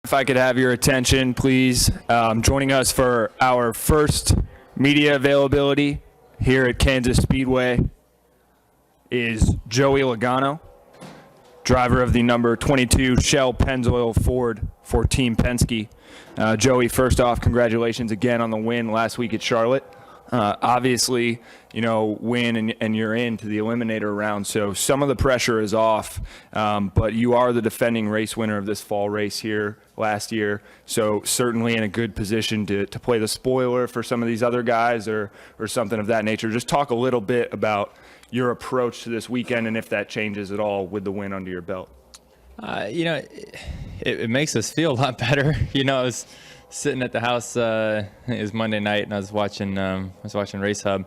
If I could have your attention, please. Joining us for our first media availability here at Kansas Speedway is Joey Logano, driver of the number 22 Shell Pennzoil Ford for Team Penske. Joey, first off, congratulations again on the win last week at Charlotte. Obviously, win and you're into the eliminator round, so some of the pressure is off, but you are the defending race winner of this fall race here last year, so certainly in a good position to play the spoiler for some of these other guys or something of that nature. Just talk a little bit about your approach to this weekend and if that changes at all with the win under your belt. It makes us feel a lot better. I was sitting at the house, it was Monday night, and I was watching Race Hub.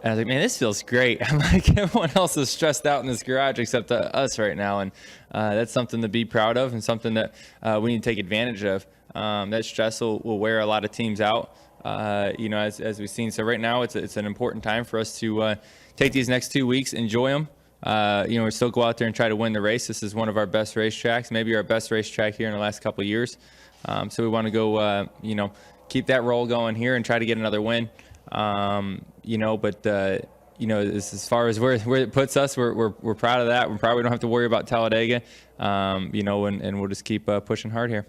And I was like, man, this feels great. I'm like, everyone else is stressed out in this garage except us right now. And that's something to be proud of and something that we need to take advantage of. That stress will wear a lot of teams out, as we've seen. So right now it's an important time for us to take these next 2 weeks, enjoy them. We still go out there and try to win the race. This is one of our best racetracks, maybe our best racetrack here in the last couple of years. So we want to go, keep that roll going here and try to get another win. As far as where it puts us, we're proud of that. We probably don't have to worry about Talladega, and we'll just keep pushing hard here.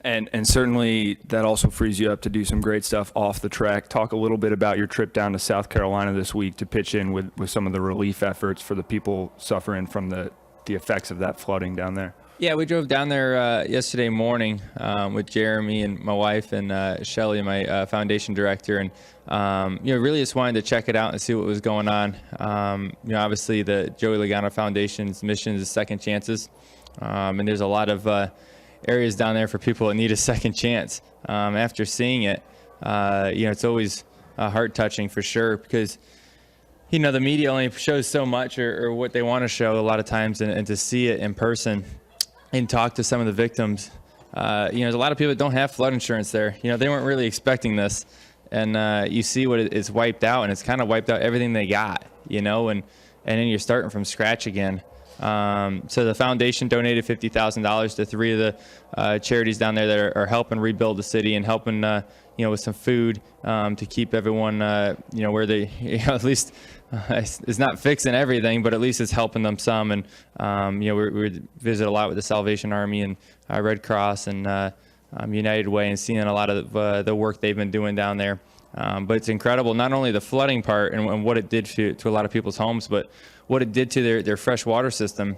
And certainly that also frees you up to do some great stuff off the track. Talk a little bit about your trip down to South Carolina this week to pitch in with some of the relief efforts for the people suffering from the effects of that flooding down there. Yeah, we drove down there yesterday morning with Jeremy and my wife and Shelly, my foundation director, and really just wanted to check it out and see what was going on. Obviously the Joey Logano Foundation's mission is second chances, and there's a lot of areas down there for people that need a second chance. After seeing it, it's always heart touching for sure, because the media only shows so much or what they want to show a lot of times, and to see it in person and talk to some of the victims. There's a lot of people that don't have flood insurance there. They weren't really expecting this, and you see what it's wiped out, and it's kind of wiped out everything they got, and then you're starting from scratch again. So the foundation donated $50,000 to 3 of the charities down there that are helping rebuild the city and helping, with some food to keep everyone, where they, at least it's not fixing everything, but at least it's helping them some. And, we visit a lot with the Salvation Army and Red Cross and United Way, and seeing a lot of the work they've been doing down there. But it's incredible, not only the flooding part and what it did to a lot of people's homes, but what it did to their fresh water system,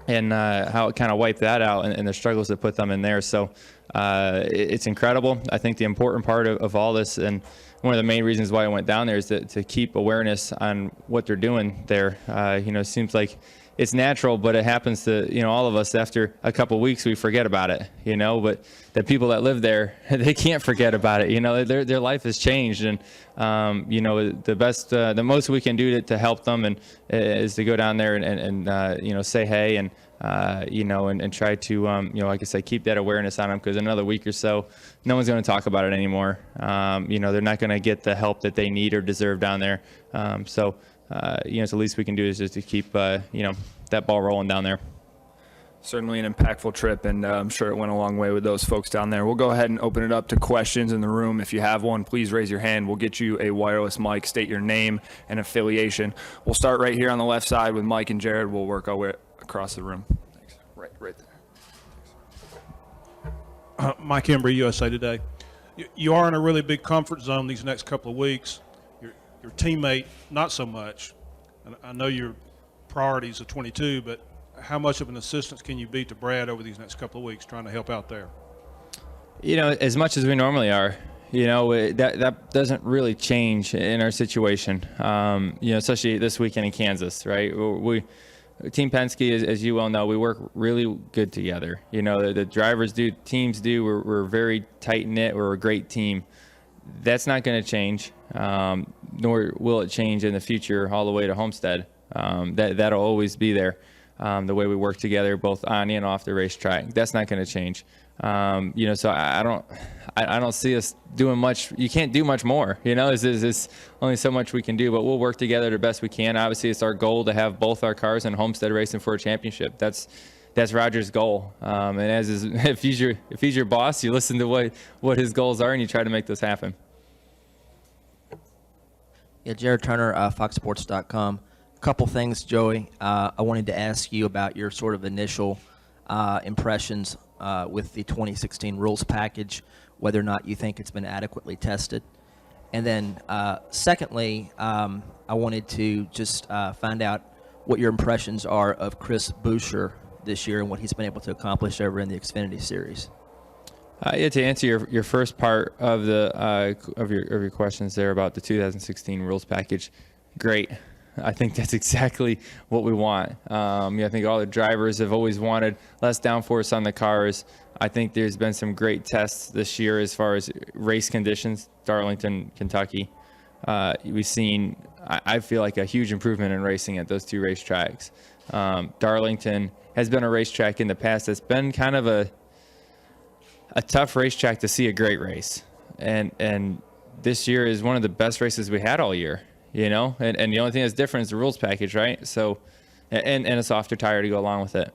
and how it kind of wiped that out, and the struggles that put them in there. So it's incredible. I think the important part of all this, and one of the main reasons why I went down there, is to keep awareness on what they're doing there. It seems like it's natural, but it happens to all of us. After a couple of weeks, we forget about it. But the people that live there, they can't forget about it. Their life has changed, and the most we can do to help them and is to go down there and say hey, and and try to like I said, keep that awareness on them, because in another week or so, no one's going to talk about it anymore. They're not going to get the help that they need or deserve down there. So the least we can do is just to keep that ball rolling down there. Certainly an impactful trip, and I'm sure it went a long way with those folks down there. We'll go ahead and open it up to questions in the room. If you have one, please raise your hand. We'll get you a wireless mic. State your name and affiliation. We'll start right here on the left side with Mike and Jared. We'll work our way across the room. Thanks. Right there. Mike Embry, USA Today. You are in a really big comfort zone these next couple of weeks. Your teammate, not so much. And I know your priorities are 22, but how much of an assistance can you be to Brad over these next couple of weeks trying to help out there? As much as we normally are. That doesn't really change in our situation, especially this weekend in Kansas, right? Team Penske, as you well know, we work really good together. The drivers do, teams do. We're very tight-knit. We're a great team. That's not going to change, nor will it change in the future all the way to Homestead. That'll always be there. The way we work together, both on and off the racetrack, that's not going to change. So I don't see us doing much. You can't do much more. There's only so much we can do, but we'll work together the best we can. Obviously, it's our goal to have both our cars in Homestead racing for a championship. That's that's Roger's goal. And if he's your boss, you listen to what his goals are and you try to make those happen. Yeah, Jared Turner, FoxSports.com. A couple things, Joey. I wanted to ask you about your sort of initial impressions with the 2016 rules package, whether or not you think it's been adequately tested. And then secondly, I wanted to just find out what your impressions are of Chris Buescher this year and what he's been able to accomplish over in the Xfinity Series. Yeah, to answer your first part of your questions there about the 2016 rules package, great. I think that's exactly what we want. I think all the drivers have always wanted less downforce on the cars. I think there's been some great tests this year as far as race conditions. Darlington, Kentucky. We've seen, I feel like, a huge improvement in racing at those two racetracks. Darlington has been a racetrack in the past that's been kind of a tough racetrack to see a great race, and this year is one of the best races we had all year, and the only thing that's different is the rules package, right? So, and a softer tire to go along with it.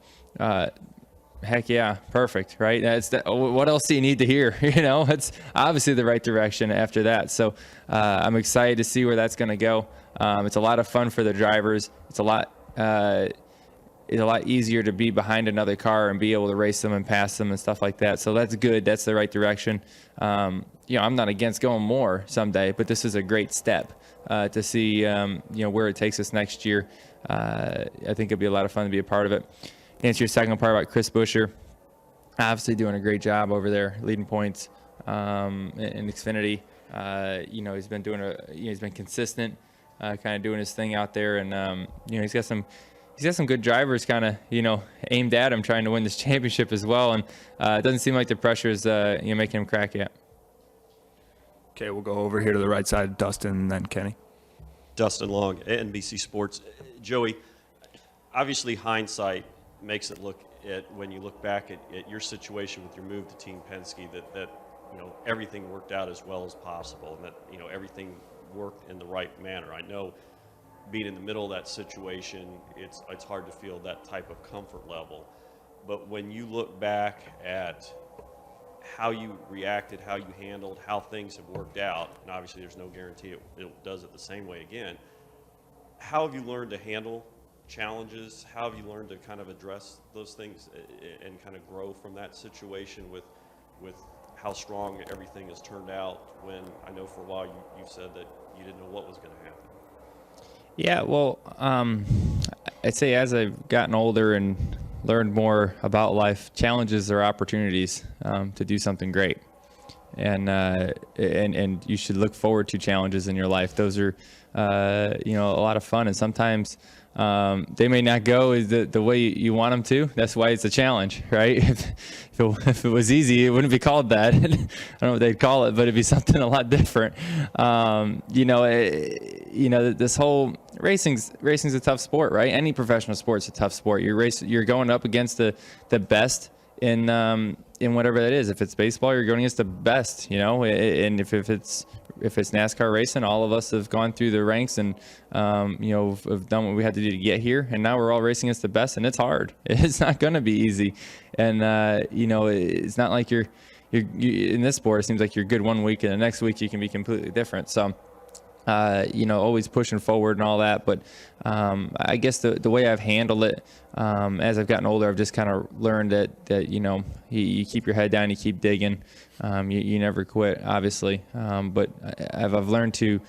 Heck yeah, perfect, right? What else do you need to hear? It's obviously the right direction after that. So I'm excited to see where that's going to go. It's a lot of fun for the drivers. It's a lot easier to be behind another car and be able to race them and pass them and stuff like that. So that's good. That's the right direction. I'm not against going more someday, but this is a great step to see, where it takes us next year. I think it'll be a lot of fun to be a part of it. To answer your second part about Chris Buescher, obviously doing a great job over there, leading points in Xfinity. He's been he's been consistent, kind of doing his thing out there, and he's got some good drivers kind of, aimed at him trying to win this championship as well. And it doesn't seem like the pressure is, making him crack yet. Okay, we'll go over here to the right side, Dustin, and then Kenny. Dustin Long, NBC Sports. Joey, obviously hindsight makes it look at, when you look back at your situation with your move to Team Penske, that everything worked out as well as possible, and that, everything worked in the right manner. I know, being in the middle of that situation, it's hard to feel that type of comfort level. But when you look back at how you reacted, how you handled, how things have worked out, and obviously there's no guarantee it does it the same way again, how have you learned to handle challenges? How have you learned to kind of address those things and kind of grow from that situation with how strong everything has turned out, when I know for a while you said that you didn't know what was going to happen? Yeah, well, I'd say as I've gotten older and learned more about life, challenges are opportunities to do something great, and you should look forward to challenges in your life. Those are a lot of fun, and sometimes they may not go the way you want them to. That's why it's a challenge, right? If it was easy, it wouldn't be called that. I don't know what they'd call it, but it'd be something a lot different. This whole racing's a tough sport, right? Any professional sport's a tough sport. You're going up against the best in whatever that is. If it's baseball, you're going against the best, and if it's NASCAR racing, all of us have gone through the ranks and have done what we had to do to get here, and now we're all racing against the best, and it's hard. It's not going to be easy, and it's not like you're in this sport. It seems like you're good one week, and the next week you can be completely different. So always pushing forward and all that. But I guess the way I've handled it as I've gotten older, I've just kind of learned that you keep your head down, you keep digging, you never quit, obviously. But I've learned to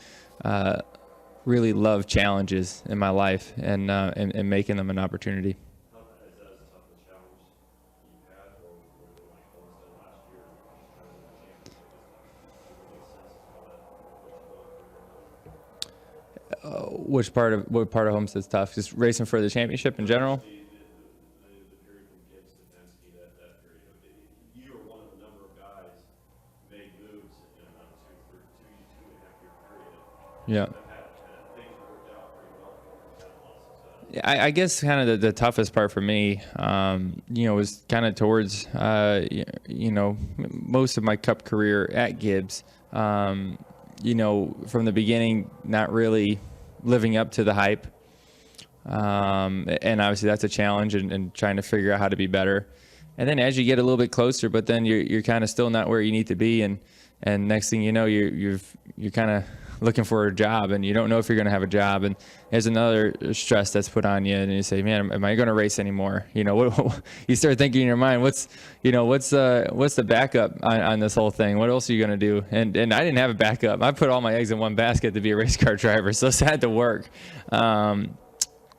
really love challenges in my life and making them an opportunity. What part of Homestead's tough? Just racing for the championship in general? The period from Gibbs to Penske, that period. You were one of the number of guys made moves in about two and a half year period. Yeah. Things worked out pretty well for you. Had a lot of success. I guess kind of the toughest part for me, was kind of towards, most of my Cup career at Gibbs. From the beginning, not really living up to the hype. And obviously that's a challenge, and trying to figure out how to be better. And then as you get a little bit closer, but then you're kind of still not where you need to be, and next thing you know, you're kind of looking for a job, and you don't know if you're going to have a job, and there's another stress that's put on you, and you say, man, am I going to race anymore? You know, what you start thinking in your mind, what's the backup on this whole thing? What else are you going to do? And I didn't have a backup. I put all my eggs in one basket to be a race car driver, so it's had to work.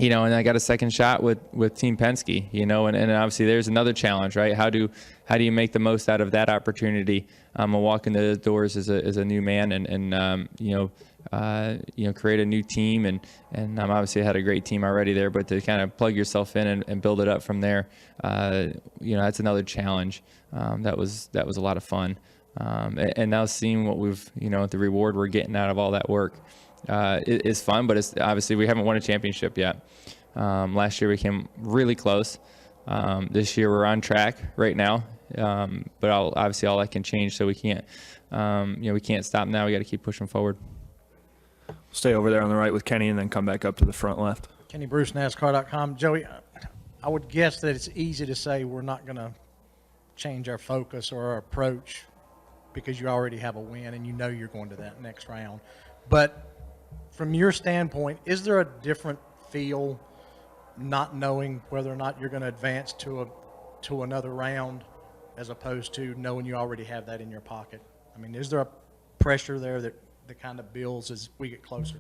You know, and I got a second shot with Team Penske, you know, and obviously there's another challenge, right? How do you make the most out of that opportunity? I'm gonna walk into the doors as a new man, and create a new team, and obviously I had a great team already there, but to kind of plug yourself in and build it up from there, that's another challenge. That was a lot of fun, and now seeing what the reward we're getting out of all that work. Is fun, but it's obviously we haven't won a championship yet. Last year we came really close. This year we're on track right now, but obviously all that can change. So we can't, we can't stop now. We got to keep pushing forward. Stay over there on the right with Kenny, and then come back up to the front left. Kenny Bruce, NASCAR.com. Joey, I would guess that it's easy to say we're not going to change our focus or our approach because you already have a win and you know you're going to that next round. But from your standpoint, is there a different feel not knowing whether or not you're going to advance to another round as opposed to knowing you already have that in your pocket? I mean, is there a pressure there that kind of builds as we get closer?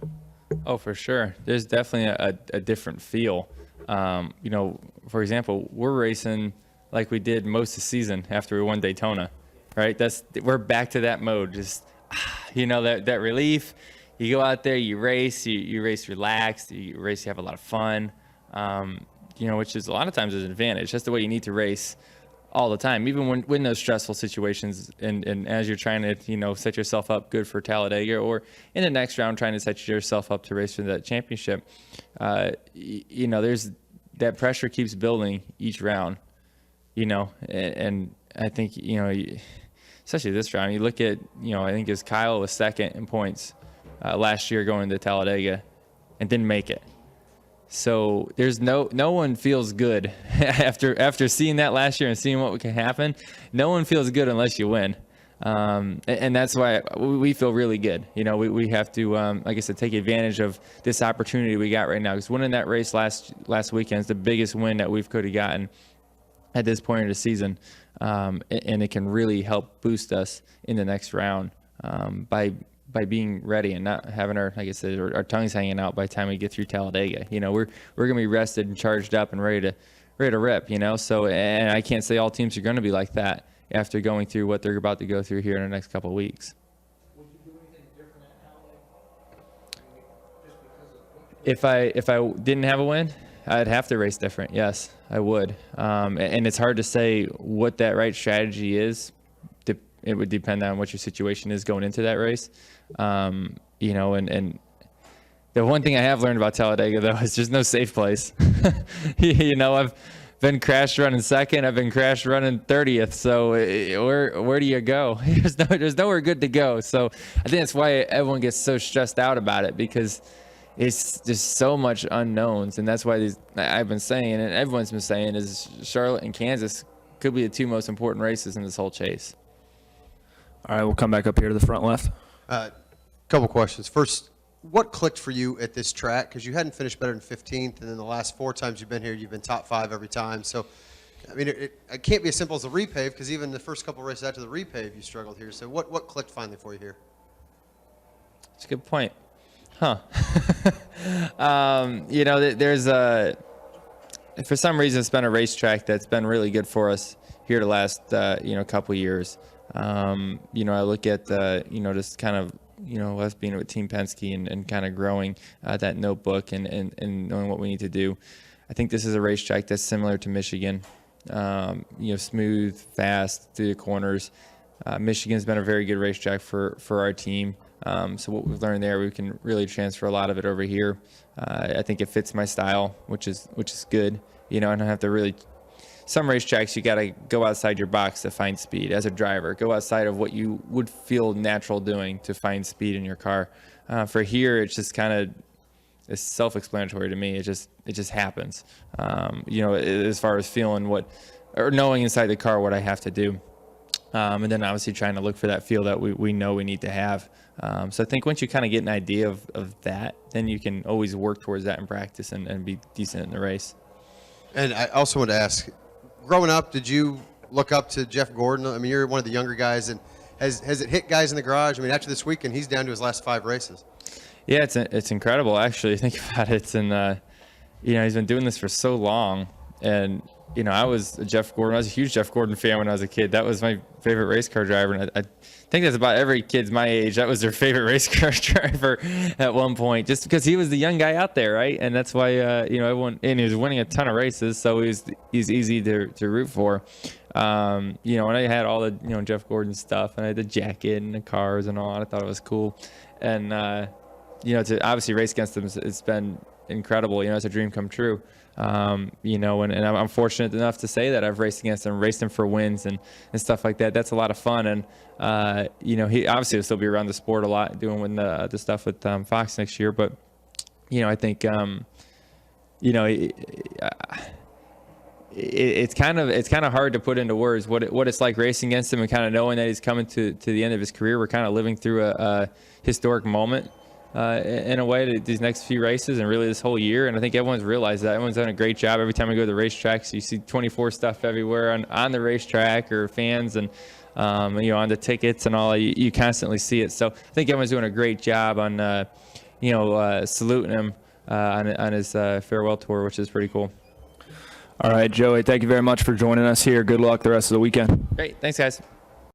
Oh, for sure. There's definitely a different feel. For example, we're racing like we did most of the season after we won Daytona, right? We're back to that mode. Just, that relief. You go out there, you race relaxed, you race, you have a lot of fun, which is a lot of times is an advantage. That's the way you need to race all the time, even when those stressful situations and as you're trying to, set yourself up good for Talladega, or in the next round trying to set yourself up to race for that championship. There's that pressure keeps building each round, and I think, especially this round, you look at, I think as Kyle was second in points last year going to Talladega and didn't make it. So there's no one feels good after seeing that last year and seeing what can happen. No one feels good unless you win. And that's why we feel really good. We have to, like I said, take advantage of this opportunity we got right now, because winning that race last weekend is the biggest win that we could have gotten at this point of the season. And it can really help boost us in the next round by being ready and not having our tongues hanging out by the time we get through Talladega. We're going to be rested and charged up and ready to rip, So, and I can't say all teams are going to be like that after going through what they're about to go through here in the next couple of weeks. Would you do anything different at Talladega? If I didn't have a win, I'd have to race different. Yes, I would. And it's hard to say what that right strategy is. It would depend on what your situation is going into that race. And the one thing I have learned about Talladega, though, is there's no safe place. I've been crash running second. I've been crash running 30th. So where do you go? There's nowhere good to go. So I think that's why everyone gets so stressed out about it, because it's just so much unknowns. And that's why I've been saying, and everyone's been saying, is Charlotte and Kansas could be the two most important races in this whole chase. All right, we'll come back up here to the front left. Couple questions. First, what clicked for you at this track? Because you hadn't finished better than 15th, and then the last 4 times you've been here, you've been top 5 every time. So, I mean, it can't be as simple as a repave, because even the first couple races after the repave, you struggled here. So what clicked finally for you here? That's a good point. Huh. There's for some reason, it's been a racetrack that's been really good for us here the last, couple years. I look at, just kind of, us being with Team Penske and kind of growing that notebook and knowing what we need to do. I think this is a racetrack that's similar to Michigan, smooth, fast, through the corners. Michigan's been a very good racetrack for our team. So what we've learned there, we can really transfer a lot of it over here. I think it fits my style, which is good. I don't have to really. Some racetracks, you got to go outside your box to find speed as a driver. Go outside of what you would feel natural doing to find speed in your car. For here, it's just kind of is self-explanatory to me. It just happens. You know, as far as feeling or knowing inside the car what I have to do. And then obviously trying to look for that feel that we know we need to have. So I think once you kind of get an idea of that, then you can always work towards that in practice and be decent in the race. And I also want to ask, growing up, did you look up to Jeff Gordon? I mean, you're one of the younger guys, and has it hit guys in the garage? I mean, after this weekend, he's down to his last 5 races. Yeah, it's incredible, actually. Think about it. And, you know, he's been doing this for so long. And, you know, I was a huge Jeff Gordon fan when I was a kid. That was my favorite race car driver. And I think that's about every kid's my age. That was their favorite race car driver at one point, just because he was the young guy out there, right? And that's why, you know, everyone, and he was winning a ton of races, so he's easy to root for. You know, and I had all the, you know, Jeff Gordon stuff, and I had the jacket and the cars and all. I thought it was cool. And, you know, to obviously race against him, it's been incredible. You know, it's a dream come true. You know, and I'm fortunate enough to say that I've raced against him, raced him for wins and stuff like that. That's a lot of fun. And, you know, he obviously will still be around the sport a lot doing the stuff with Fox next year. But, you know, I think, you know, it's kind of hard to put into words what it's like racing against him and kind of knowing that he's coming to the end of his career. We're kind of living through a historic moment. In a way, these next few races and really this whole year. And I think everyone's realized that. Everyone's done a great job. Every time I go to the racetracks, you see 24 stuff everywhere on the racetrack or fans and, you know, on the tickets and all. You constantly see it. So I think everyone's doing a great job on, you know, saluting him on his farewell tour, which is pretty cool. All right, Joey, thank you very much for joining us here. Good luck the rest of the weekend. Great. Thanks, guys.